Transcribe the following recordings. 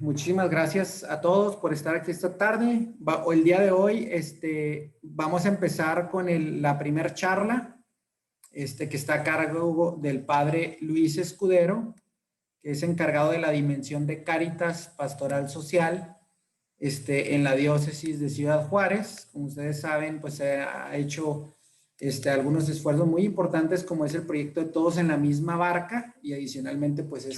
Muchísimas gracias a todos por estar aquí esta tarde. El día de hoy vamos a empezar con la primer charla que está a cargo del padre Luis Escudero, que es encargado de la dimensión de Cáritas Pastoral Social en la diócesis de Ciudad Juárez. Como ustedes saben, pues se ha hecho algunos esfuerzos muy importantes, como es el proyecto de Todos en la Misma Barca, y adicionalmente pues es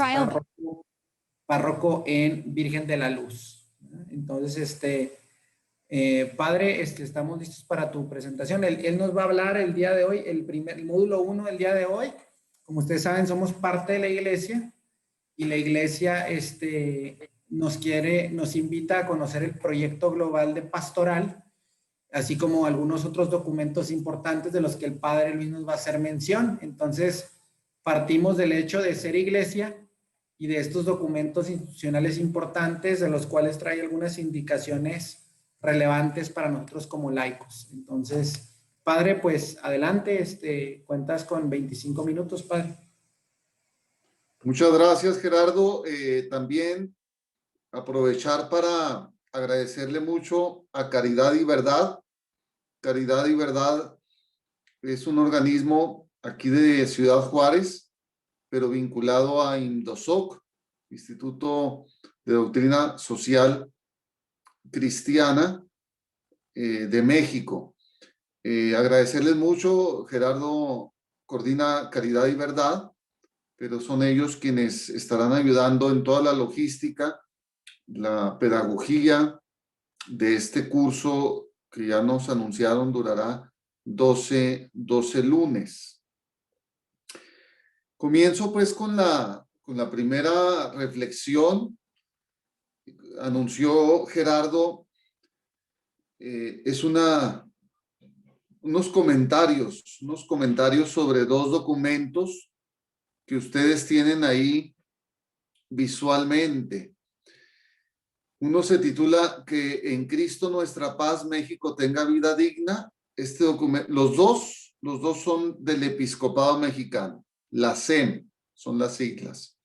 párroco en Virgen de la Luz. Entonces, padre, estamos listos para tu presentación. Él nos va a hablar el día de hoy, el módulo 1 del día de hoy. Como ustedes saben, somos parte de la iglesia y la iglesia nos invita a conocer el proyecto global de pastoral, así como algunos otros documentos importantes de los que el padre Luis nos va a hacer mención. Entonces, partimos del hecho de ser iglesia y de estos documentos institucionales importantes, de los cuales trae algunas indicaciones relevantes para nosotros como laicos. Entonces, padre, pues adelante, cuentas con 25 minutos, padre. Muchas gracias, Gerardo. También aprovechar para agradecerle mucho a Caridad y Verdad. Caridad y Verdad es un organismo aquí de Ciudad Juárez, pero vinculado a INDOSOC, Instituto de Doctrina Social Cristiana de México. Agradecerles mucho. Gerardo coordina Caridad y Verdad, pero son ellos quienes estarán ayudando en toda la logística, la pedagogía de este curso que ya nos anunciaron durará 12 lunes. Comienzo pues con la primera reflexión. Anunció Gerardo, es unos comentarios sobre dos documentos que ustedes tienen ahí visualmente. Uno se titula Que en Cristo nuestra paz, México tenga vida digna. Este documento, los dos son del Episcopado Mexicano. La SEM son las siglas.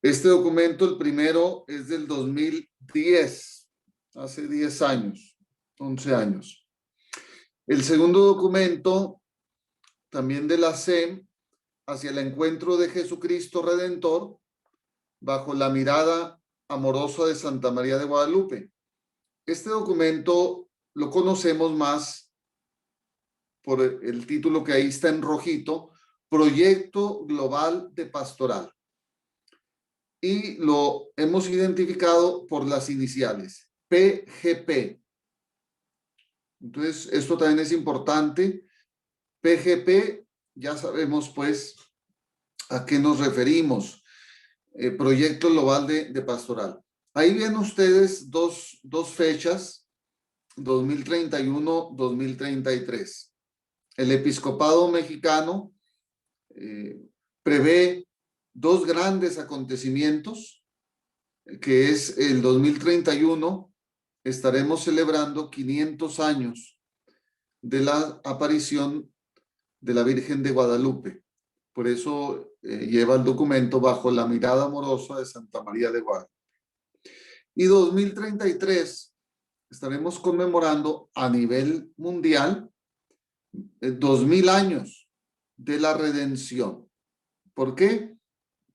Este documento, el primero, es del 2010, hace 10 años, 11 años. El segundo documento, también de la SEM, hacia el encuentro de Jesucristo Redentor, bajo la mirada amorosa de Santa María de Guadalupe. Este documento lo conocemos más por el título que ahí está en rojito, Proyecto Global de Pastoral. Y lo hemos identificado por las iniciales, PGP. Entonces, esto también es importante. PGP, ya sabemos pues a qué nos referimos. Proyecto Global de Pastoral. Ahí ven ustedes dos fechas, 2031-2033. El Episcopado Mexicano prevé dos grandes acontecimientos, que es el 2031, estaremos celebrando 500 años de la aparición de la Virgen de Guadalupe. Por eso lleva el documento bajo la mirada amorosa de Santa María de Guadalupe. Y 2033 estaremos conmemorando a nivel mundial 2000 años de la redención. ¿Por qué?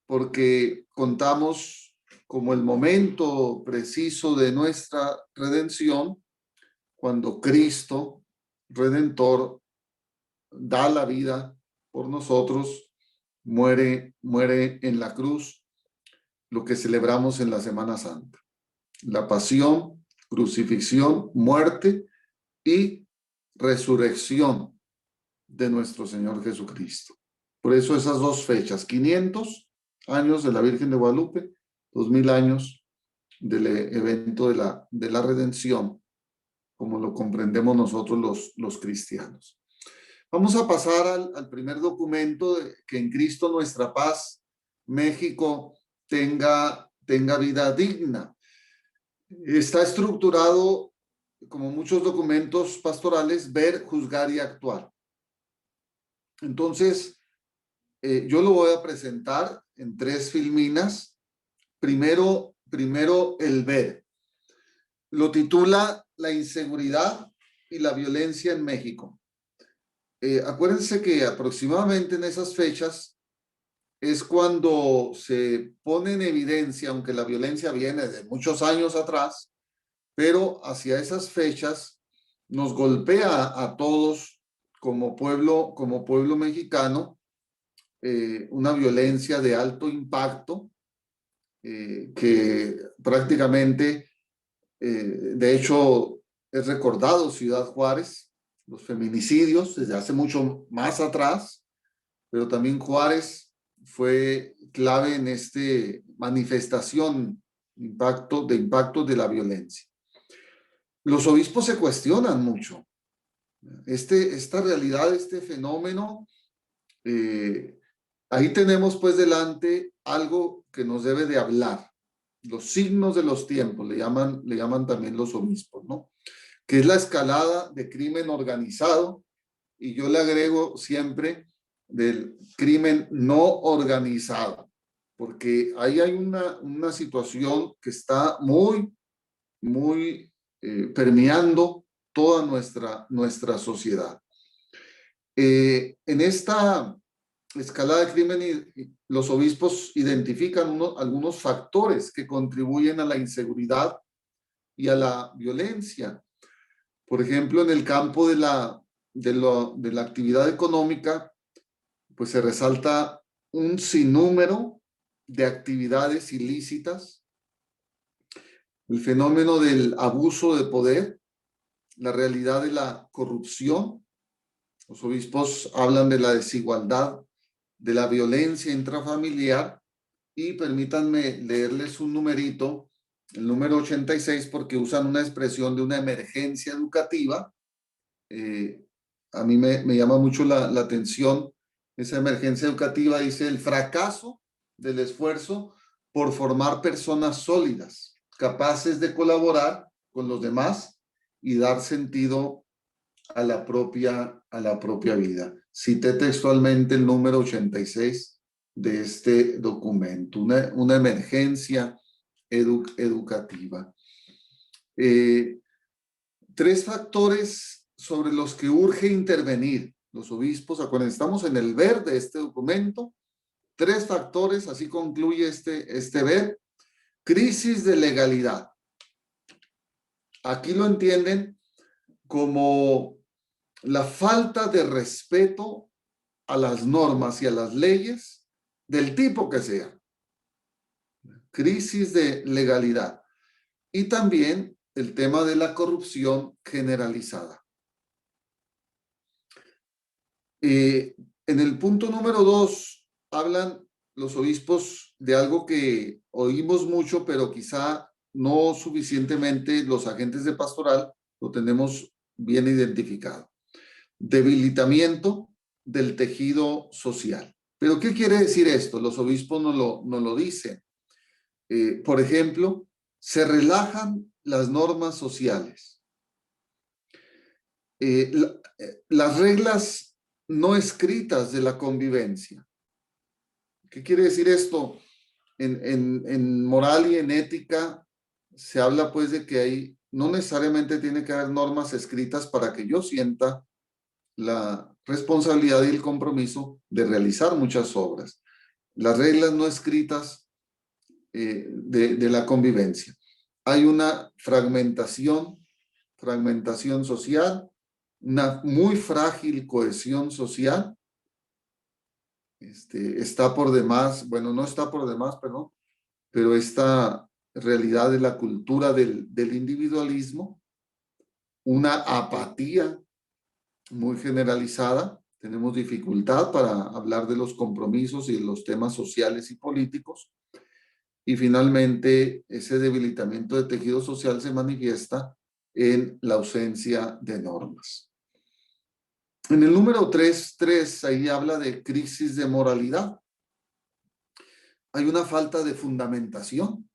Porque contamos como el momento preciso de nuestra redención cuando Cristo Redentor da la vida por nosotros, muere en la cruz, lo que celebramos en la Semana Santa. La pasión, crucifixión, muerte y resurrección de nuestro Señor Jesucristo. Por eso esas dos fechas, 500 años de la Virgen de Guadalupe, 2000 años del evento de la redención, como lo comprendemos nosotros los cristianos. Vamos a pasar al primer documento, que en Cristo nuestra paz, México tenga vida digna. Está estructurado, como muchos documentos pastorales, ver, juzgar y actuar. Entonces, yo lo voy a presentar en 3 filminas. Primero, primero el ver. Lo titula La inseguridad y la violencia en México. Acuérdense que aproximadamente en esas fechas es cuando se pone en evidencia, aunque la violencia viene de muchos años atrás, pero hacia esas fechas nos golpea a todos como pueblo mexicano, una violencia de alto impacto, que prácticamente, de hecho, es recordado Ciudad Juárez, los feminicidios desde hace mucho más atrás, pero también Juárez fue clave en esta manifestación de impacto de la violencia. Los obispos se cuestionan mucho esta realidad, este fenómeno. Ahí tenemos pues delante algo que nos debe de hablar, los signos de los tiempos, le llaman también los obispos, ¿no? Que es la escalada de crimen organizado, y yo le agrego siempre del crimen no organizado, porque ahí hay una situación que está muy permeando toda nuestra sociedad. En esta escalada de crimen, los obispos identifican algunos factores que contribuyen a la inseguridad y a la violencia. Por ejemplo, en el campo de la actividad económica, pues se resalta un sinnúmero de actividades ilícitas, el fenómeno del abuso de poder, la realidad de la corrupción. Los obispos hablan de la desigualdad, de la violencia intrafamiliar, y permítanme leerles un numerito, el número 86, porque usan una expresión de una emergencia educativa. A mí me llama mucho la atención esa emergencia educativa. Dice: el fracaso del esfuerzo por formar personas sólidas, capaces de colaborar con los demás y dar sentido a la propia vida. Cité textualmente el número 86 de este documento, una emergencia educativa. Tres factores sobre los que urge intervenir los obispos. Acuérdense, estamos en el ver de este documento. Tres factores, así concluye este ver. Crisis de legalidad. Aquí lo entienden como la falta de respeto a las normas y a las leyes del tipo que sea. Crisis de legalidad. Y también el tema de la corrupción generalizada. En el punto número 2 hablan los obispos de algo que oímos mucho, pero quizá no suficientemente los agentes de pastoral lo tenemos bien identificado. Debilitamiento del tejido social. ¿Pero qué quiere decir esto? Los obispos nos lo dicen. Por ejemplo, se relajan las normas sociales. Las reglas no escritas de la convivencia. ¿Qué quiere decir esto? En moral y en ética se habla pues de que no necesariamente tiene que haber normas escritas para que yo sienta la responsabilidad y el compromiso de realizar muchas obras. Las reglas no escritas de la convivencia. Hay una fragmentación social, una muy frágil cohesión social. Está por demás, bueno, no está por demás, perdón, pero esta realidad de la cultura del individualismo, una apatía muy generalizada. Tenemos dificultad para hablar de los compromisos y de los temas sociales y políticos. Y finalmente, ese debilitamiento de tejido social se manifiesta en la ausencia de normas. En el número 3, ahí habla de crisis de moralidad. Hay una falta de fundamentación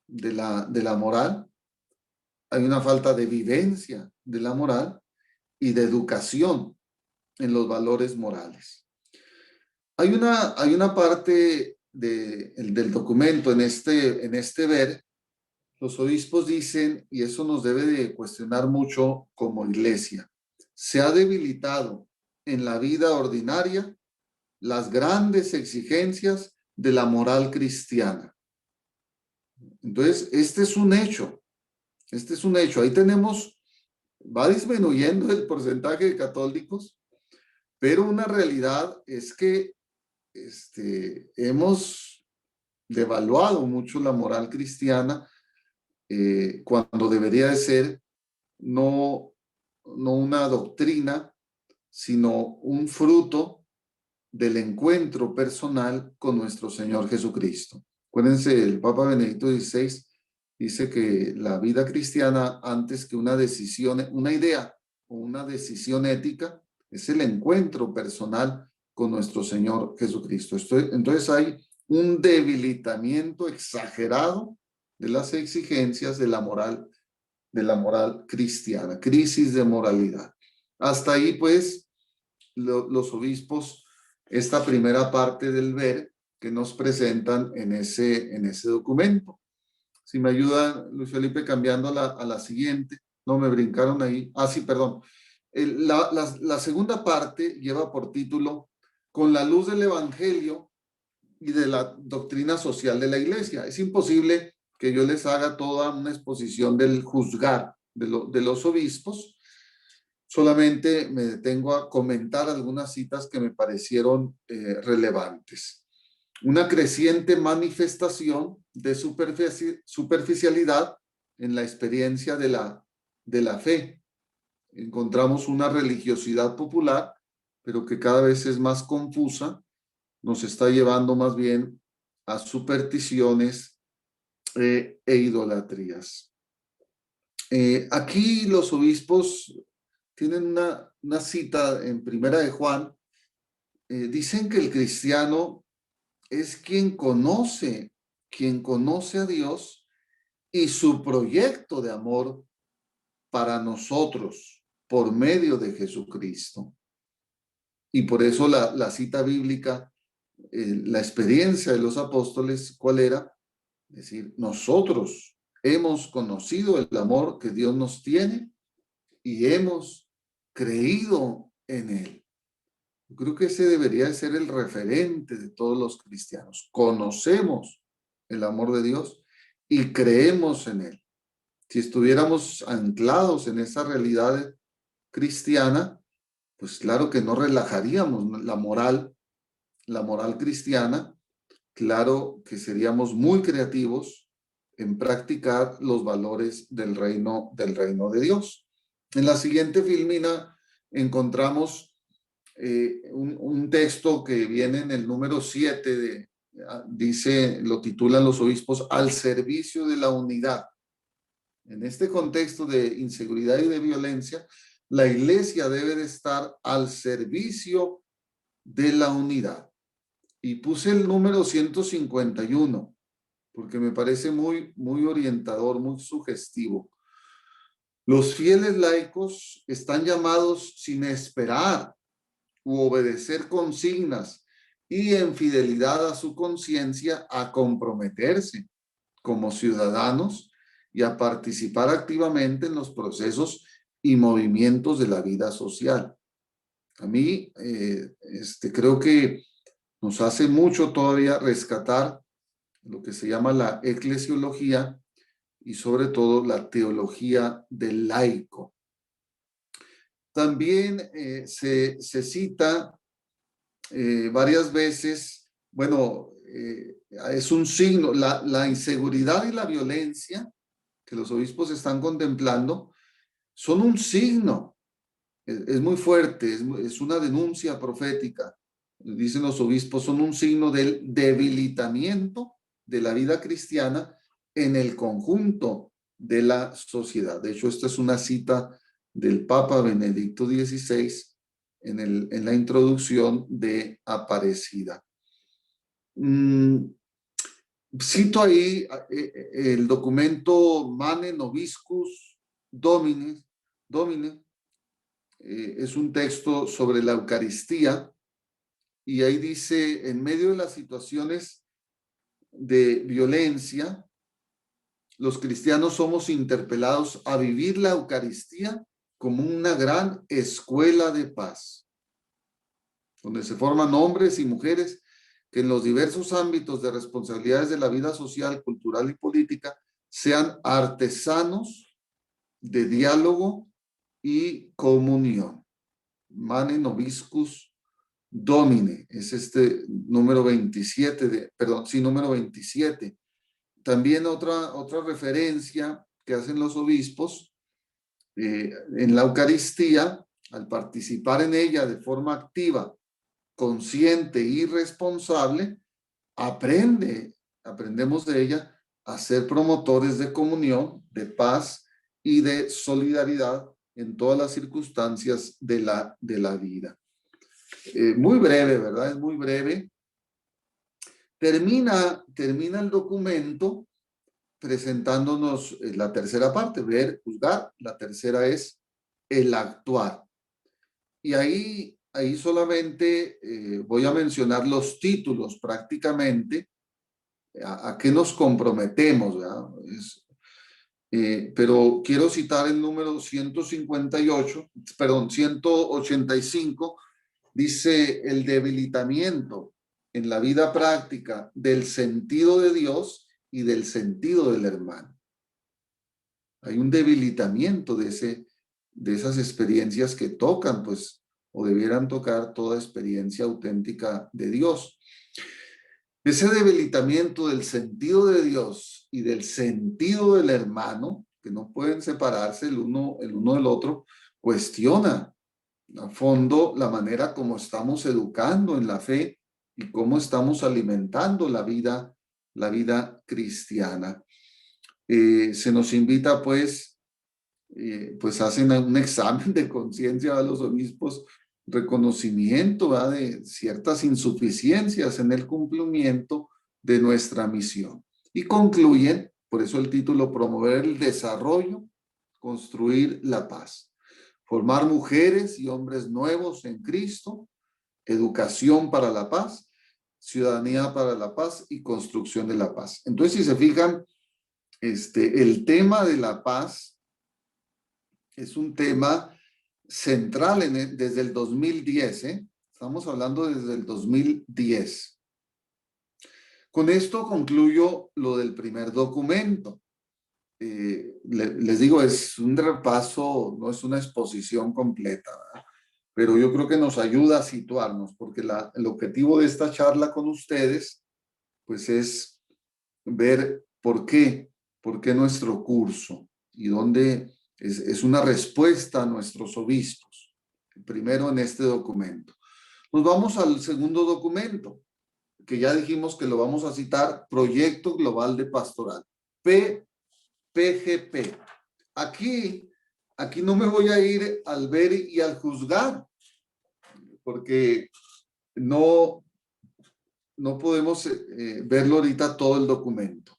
de la moral, hay una falta de vivencia de la moral y de educación en los valores morales. Hay una parte del documento en este ver los obispos dicen, y eso nos debe de cuestionar mucho como iglesia, se ha debilitado en la vida ordinaria las grandes exigencias de la moral cristiana. Entonces, este es un hecho. Este es un hecho. Ahí tenemos, va disminuyendo el porcentaje de católicos, pero una realidad es que hemos devaluado mucho la moral cristiana cuando debería de ser no una doctrina, sino un fruto del encuentro personal con nuestro Señor Jesucristo. Acuérdense, el Papa Benedicto XVI dice que la vida cristiana, antes que una decisión, una idea o una decisión ética, es el encuentro personal con nuestro Señor Jesucristo. Entonces hay un debilitamiento exagerado de las exigencias de la moral cristiana, crisis de moralidad. Hasta ahí, pues, los obispos, esta primera parte del ver que nos presentan en ese documento. Si me ayuda, Luis Felipe, cambiando a la siguiente. No, me brincaron ahí. Ah, sí, perdón. La segunda parte lleva por título Con la luz del Evangelio y de la doctrina social de la Iglesia. Es imposible que yo les haga toda una exposición del juzgar de los obispos. Solamente me detengo a comentar algunas citas que me parecieron relevantes. Una creciente manifestación de superficialidad en la experiencia de la fe. Encontramos una religiosidad popular, pero que cada vez es más confusa, nos está llevando más bien a supersticiones e idolatrías. Aquí los obispos tienen una cita en Primera de Juan. Dicen que el cristiano es quien conoce a Dios y su proyecto de amor para nosotros por medio de Jesucristo. Y por eso la cita bíblica, la experiencia de los apóstoles, ¿cuál era? Es decir, nosotros hemos conocido el amor que Dios nos tiene y hemos creído en él. Yo creo que ese debería de ser el referente de todos los cristianos. Conocemos el amor de Dios y creemos en él. Si estuviéramos anclados en esa realidad cristiana, pues claro que no relajaríamos la moral cristiana. Claro que seríamos muy creativos en practicar los valores del reino de Dios. En la siguiente filmina encontramos un texto que viene en el número 7, lo titulan los obispos, al servicio de la unidad. En este contexto de inseguridad y de violencia, la iglesia debe de estar al servicio de la unidad. Y puse el número 151, porque me parece muy, muy orientador, muy sugestivo. Los fieles laicos están llamados sin esperar u obedecer consignas y en fidelidad a su conciencia a comprometerse como ciudadanos y a participar activamente en los procesos y movimientos de la vida social. A mí creo que nos hace mucho todavía rescatar lo que se llama la eclesiología y sobre todo la teología del laico. También se cita varias veces, bueno, es un signo, la inseguridad y la violencia que los obispos están contemplando son un signo, es muy fuerte, es una denuncia profética. Dicen los obispos, son un signo del debilitamiento de la vida cristiana en el conjunto de la sociedad. De hecho, esta es una cita del Papa Benedicto XVI en la introducción de Aparecida. Cito ahí el documento Mane Nobiscus Domine. Es un texto sobre la Eucaristía y ahí dice, en medio de las situaciones de violencia, los cristianos somos interpelados a vivir la Eucaristía como una gran escuela de paz, donde se forman hombres y mujeres que en los diversos ámbitos de responsabilidades de la vida social, cultural y política sean artesanos de diálogo y comunión. Mane Nobiscus Domine, es este número 27, número 27. También otra referencia que hacen los obispos en la Eucaristía, al participar en ella de forma activa, consciente y responsable, aprendemos de ella a ser promotores de comunión, de paz y de solidaridad en todas las circunstancias de la vida. Muy breve, ¿verdad? Es muy breve. Termina el documento presentándonos la tercera parte, ver, juzgar. La tercera es el actuar. Y ahí solamente voy a mencionar los títulos prácticamente, a qué nos comprometemos, ¿verdad? Pero quiero citar el número 185, dice el debilitamiento en la vida práctica del sentido de Dios y del sentido del hermano. Hay un debilitamiento de esas experiencias que tocan, pues, o debieran tocar toda experiencia auténtica de Dios. Ese debilitamiento del sentido de Dios y del sentido del hermano, que no pueden separarse el uno del otro, cuestiona a fondo la manera como estamos educando en la fe y cómo estamos alimentando la vida cristiana. Se nos invita, pues hacen un examen de conciencia a los obispos, reconocimiento, ¿verdad?, de ciertas insuficiencias en el cumplimiento de nuestra misión. Y concluyen, por eso el título, promover el desarrollo, construir la paz, formar mujeres y hombres nuevos en Cristo, educación para la paz, ciudadanía para la paz y construcción de la paz. Entonces, si se fijan, el tema de la paz es un tema central desde el 2010, ¿eh? Estamos hablando desde el 2010. Con esto concluyo lo del primer documento. Les digo, es un repaso, no es una exposición completa, ¿verdad? Pero yo creo que nos ayuda a situarnos, porque el objetivo de esta charla con ustedes, pues, es ver por qué nuestro curso y dónde es una respuesta a nuestros obispos. Primero en este documento. Nos vamos al segundo documento, que ya dijimos que lo vamos a citar, Proyecto Global de Pastoral, PGP. Aquí no me voy a ir al ver y al juzgar, porque no podemos verlo ahorita todo el documento.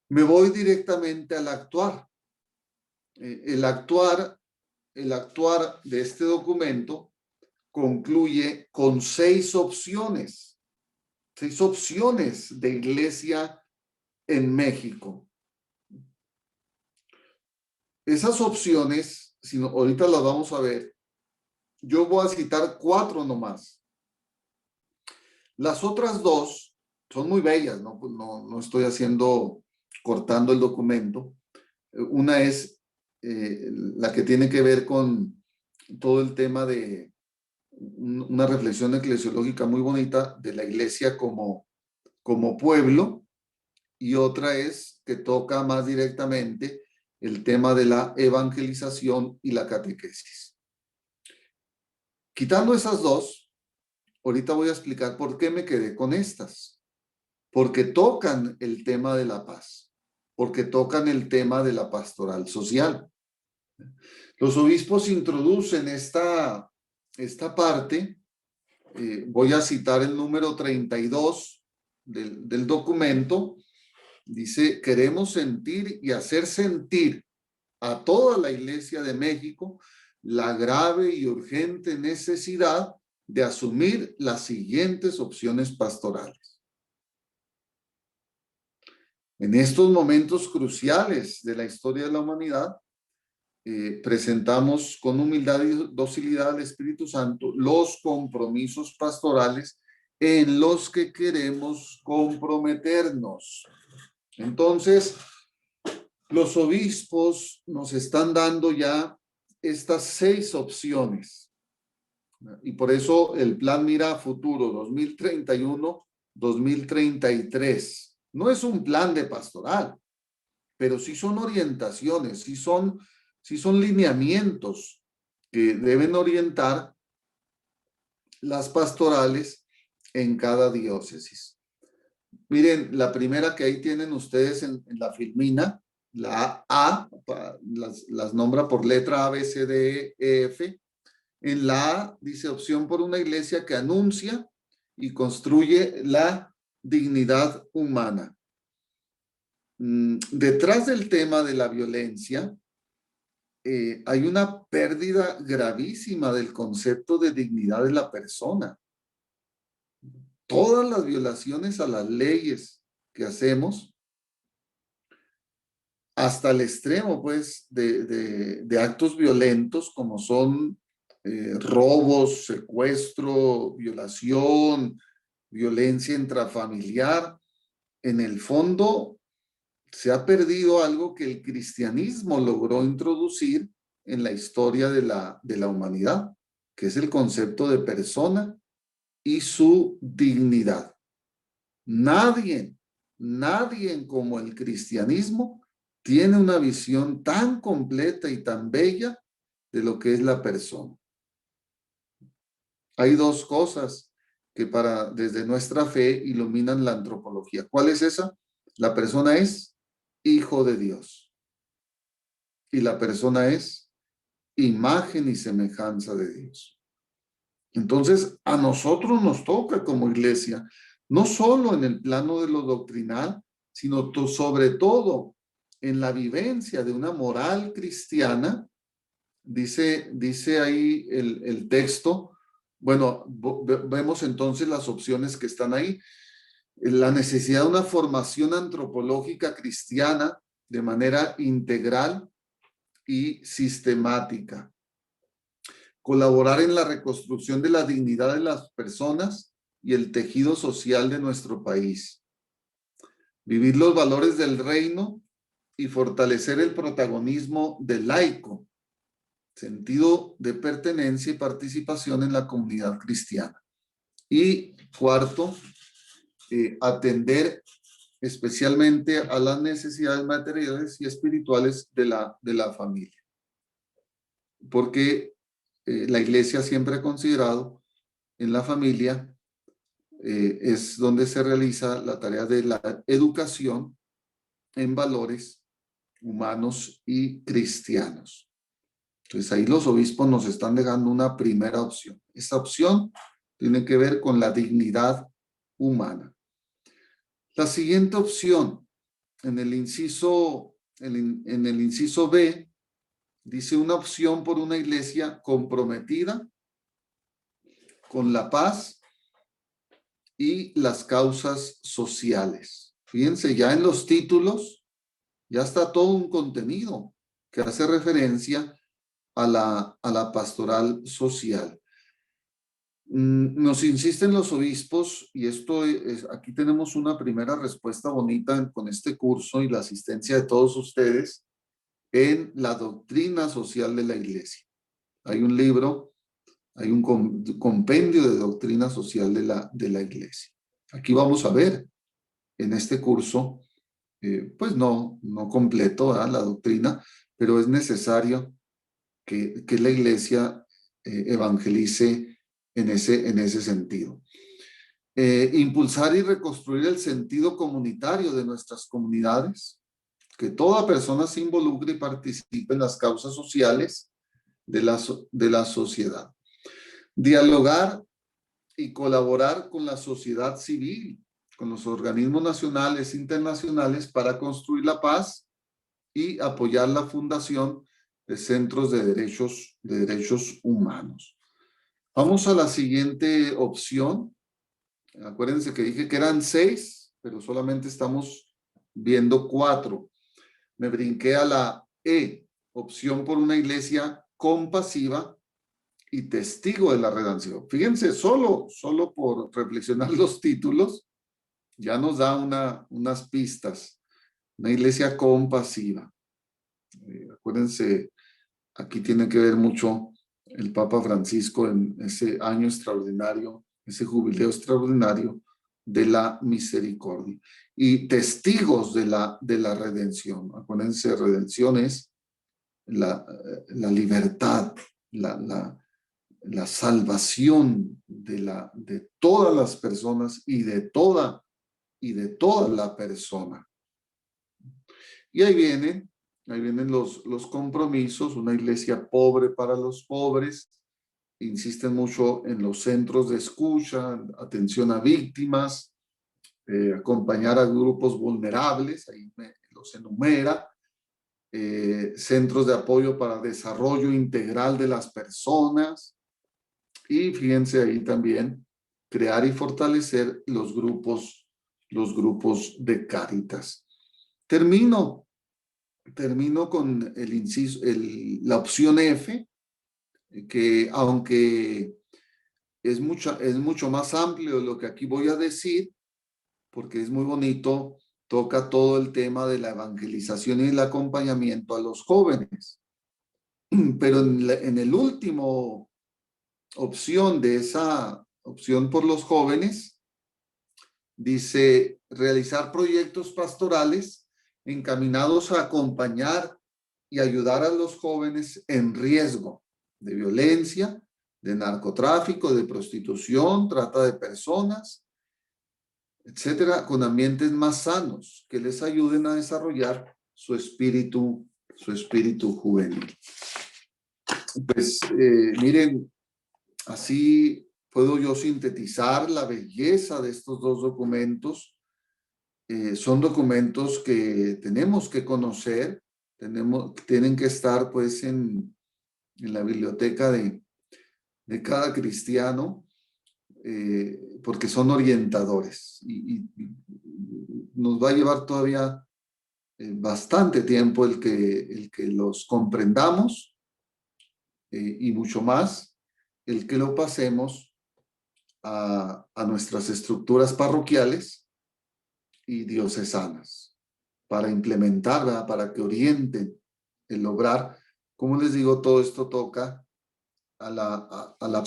Me voy directamente al actuar. El actuar de este documento concluye con 6 opciones de iglesia en México. Esas opciones, ahorita las vamos a ver, yo voy a citar 4 nomás. Las otras 2 son muy bellas, ¿no? Pues no estoy cortando el documento. Una es la que tiene que ver con todo el tema de una reflexión eclesiológica muy bonita de la iglesia como pueblo, y otra es que toca más directamente el tema de la evangelización y la catequesis. Quitando esas 2, ahorita voy a explicar por qué me quedé con estas. Porque tocan el tema de la paz, porque tocan el tema de la pastoral social. Los obispos introducen esta parte. Voy a citar el número 32 del documento. Dice: queremos sentir y hacer sentir a toda la Iglesia de México la grave y urgente necesidad de asumir las siguientes opciones pastorales. En estos momentos cruciales de la historia de la humanidad, presentamos con humildad y docilidad al Espíritu Santo los compromisos pastorales en los que queremos comprometernos. Entonces, los obispos nos están dando ya estas 6 opciones. Y por eso el plan mira a futuro 2031-2033. No es un plan de pastoral, pero sí son orientaciones, sí son lineamientos que deben orientar las pastorales en cada diócesis. Miren, la primera que ahí tienen ustedes en la filmina, la A, las nombra por letra A, B, C, D, E, F. En la A dice opción por una iglesia que anuncia y construye la dignidad humana. Detrás del tema de la violencia, hay una pérdida gravísima del concepto de dignidad de la persona. Todas las violaciones a las leyes que hacemos, hasta el extremo, pues, de actos violentos como son robos, secuestro, violación, violencia intrafamiliar, en el fondo se ha perdido algo que el cristianismo logró introducir en la historia de la humanidad, que es el concepto de persona y su dignidad. Nadie como el cristianismo tiene una visión tan completa y tan bella de lo que es la persona. Hay 2 cosas que desde nuestra fe iluminan la antropología. ¿Cuál es esa? La persona es hijo de Dios y la persona es imagen y semejanza de Dios. Entonces, a nosotros nos toca como iglesia, no solo en el plano de lo doctrinal, sino sobre todo en la vivencia de una moral cristiana. Dice ahí el texto, bueno, vemos entonces las opciones que están ahí. La necesidad de una formación antropológica cristiana de manera integral y sistemática. Colaborar en la reconstrucción de la dignidad de las personas y el tejido social de nuestro país. Vivir los valores del reino y fortalecer el protagonismo del laico, sentido de pertenencia y participación en la comunidad cristiana. Y 4, atender especialmente a las necesidades materiales y espirituales de la familia. Porque la iglesia siempre ha considerado en la familia es donde se realiza la tarea de la educación en valores humanos y cristianos. Entonces ahí los obispos nos están dejando una primera opción. Esta opción tiene que ver con la dignidad humana. La siguiente opción, en el inciso B, dice una opción por una iglesia comprometida con la paz y las causas sociales. Fíjense, ya en los títulos ya está todo un contenido que hace referencia a la pastoral social. Nos insisten los obispos, y aquí tenemos una primera respuesta bonita con este curso y la asistencia de todos ustedes, en la doctrina social de la iglesia. Hay un libro, hay un compendio de doctrina social de la iglesia. Aquí vamos a ver en este curso, pues no completo, ¿verdad? La doctrina, pero es necesario que la iglesia evangelice en ese sentido. Impulsar y reconstruir el sentido comunitario de nuestras comunidades, que toda persona se involucre y participe en las causas sociales de la sociedad. Dialogar y colaborar con la sociedad civil, con los organismos nacionales e internacionales para construir la paz y apoyar la fundación de centros de derechos humanos. Vamos a la siguiente opción. Acuérdense que dije que eran 6, pero solamente estamos viendo 4. Me brinqué a la E, opción por una iglesia compasiva y testigo de la redención. Fíjense, solo por reflexionar los títulos, ya nos da unas pistas. Una iglesia compasiva. Acuérdense, aquí tiene que ver mucho el Papa Francisco en ese año extraordinario, ese jubileo extraordinario de la misericordia. Y testigos de la redención. Acuérdense, redención es la libertad, la salvación de todas las personas y de toda la persona. Y ahí vienen los compromisos, una iglesia pobre para los pobres, insisten mucho en los centros de escucha, atención a víctimas, acompañar a grupos vulnerables, ahí los enumera, centros de apoyo para desarrollo integral de las personas, y fíjense ahí también, crear y fortalecer los grupos de Cáritas. Termino con el inciso, la opción F, que aunque es mucho más amplio de lo que aquí voy a decir, porque es muy bonito, toca todo el tema de la evangelización y el acompañamiento a los jóvenes. Pero en el último opción de esa opción por los jóvenes, dice realizar proyectos pastorales encaminados a acompañar y ayudar a los jóvenes en riesgo de violencia, de narcotráfico, de prostitución, trata de personas, etcétera, con ambientes más sanos que les ayuden a desarrollar su espíritu juvenil. Pues miren, así puedo yo sintetizar la belleza de estos dos documentos. Son documentos que tenemos que conocer, tienen que estar pues en la biblioteca de cada cristiano, porque son orientadores y nos va a llevar todavía bastante tiempo el que los comprendamos, y mucho más el que lo pasemos a nuestras estructuras parroquiales y diocesanas para implementar, ¿verdad? Para que orienten el lograr. Como les digo, todo esto toca a la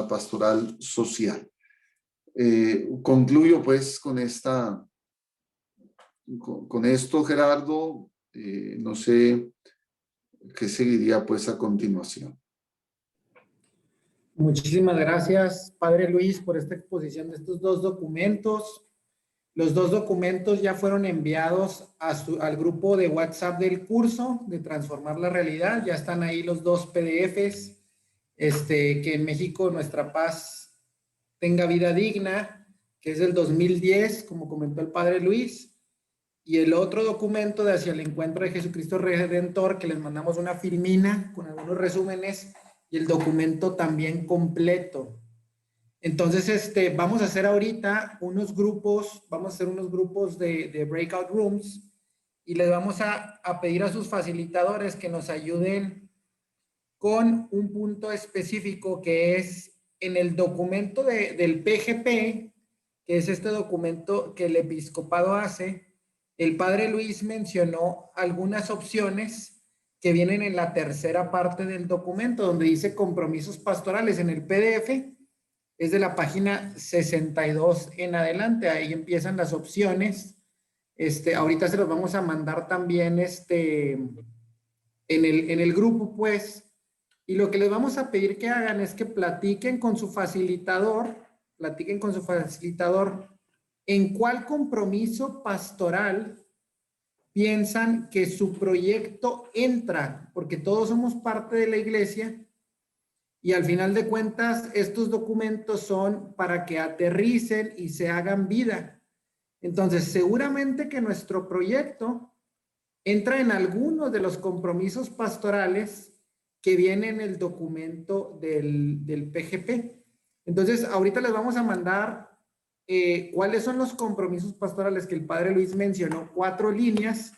pastoral social. Concluyo pues con esto, Gerardo. No sé qué seguiría pues a continuación. Muchísimas gracias, Padre Luis, por esta exposición de estos dos documentos. Los dos documentos ya fueron enviados al grupo de WhatsApp del curso de Transformar la Realidad. Ya están ahí los dos PDFs. Que en México nuestra paz tenga vida digna, que es del 2010, como comentó el Padre Luis. Y el otro documento de Hacia el Encuentro de Jesucristo Redentor, que les mandamos una filmina con algunos resúmenes y el documento también completo. Entonces, vamos a hacer ahorita unos grupos, vamos a hacer unos grupos de breakout rooms y les vamos a pedir a sus facilitadores que nos ayuden con un punto específico que es en el documento del PGP, que es este documento que el episcopado hace. El Padre Luis mencionó algunas opciones que vienen en la tercera parte del documento, donde dice compromisos pastorales en el PDF. Es de la página 62 en adelante, ahí empiezan las opciones. Ahorita se los vamos a mandar también en el grupo, pues. Y lo que les vamos a pedir que hagan es que platiquen con su facilitador en cuál compromiso pastoral piensan que su proyecto entra, porque todos somos parte de la iglesia. Y al final de cuentas, estos documentos son para que aterricen y se hagan vida. Entonces, seguramente que nuestro proyecto entra en algunos de los compromisos pastorales que vienen en el documento del PGP. Entonces, ahorita les vamos a mandar cuáles son los compromisos pastorales que el padre Luis mencionó, 4 líneas,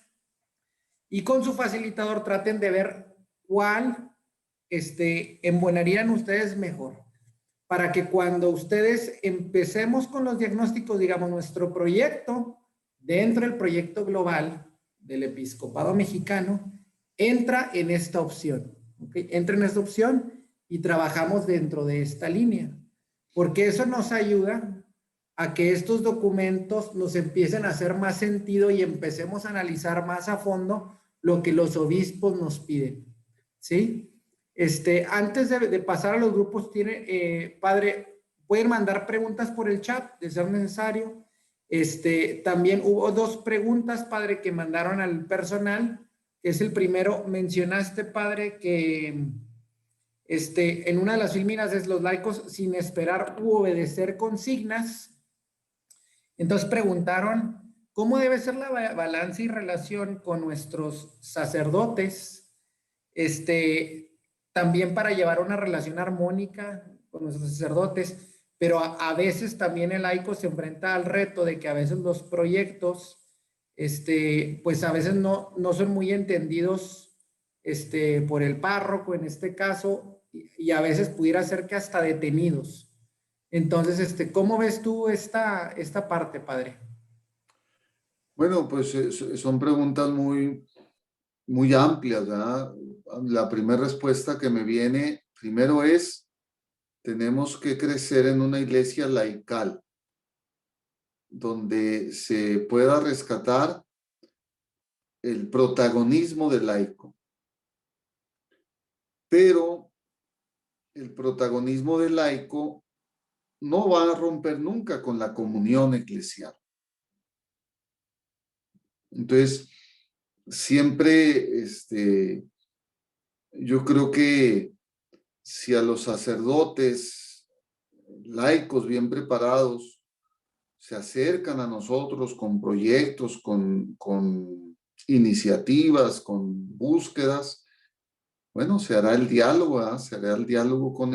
y con su facilitador traten de ver cuál embonarían ustedes mejor, para que cuando ustedes empecemos con los diagnósticos, digamos, nuestro proyecto, dentro del proyecto global del episcopado mexicano, entra en esta opción, ¿okay? Entra en esta opción y trabajamos dentro de esta línea, porque eso nos ayuda a que estos documentos nos empiecen a hacer más sentido y empecemos a analizar más a fondo lo que los obispos nos piden, ¿sí? Antes de pasar a los grupos, padre, pueden mandar preguntas por el chat de ser necesario. También hubo 2 preguntas, padre, que mandaron al personal. Es el primero, mencionaste, padre, que en una de las filminas es los laicos sin esperar u obedecer consignas. Entonces preguntaron, ¿cómo debe ser la balanza y relación con nuestros sacerdotes? También para llevar una relación armónica con nuestros sacerdotes, pero a veces también el laico se enfrenta al reto de que a veces los proyectos, pues a veces no son muy entendidos, por el párroco en este caso, y a veces pudiera ser que hasta detenidos. Entonces, ¿cómo ves tú esta parte, padre? Bueno, pues son preguntas muy amplias, ¿verdad? La primera respuesta que me viene primero es, tenemos que crecer en una iglesia laical, donde se pueda rescatar el protagonismo del laico. Pero el protagonismo del laico no va a romper nunca con la comunión eclesial. Entonces, siempre, yo creo que si a los sacerdotes laicos bien preparados se acercan a nosotros con proyectos, con iniciativas, con búsquedas, bueno, se hará el diálogo, ¿verdad? Se hará el diálogo con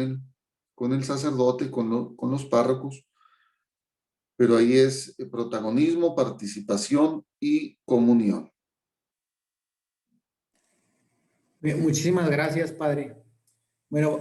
el sacerdote, con los párrocos, pero ahí es protagonismo, participación y comunión. Muchísimas gracias, padre. Bueno,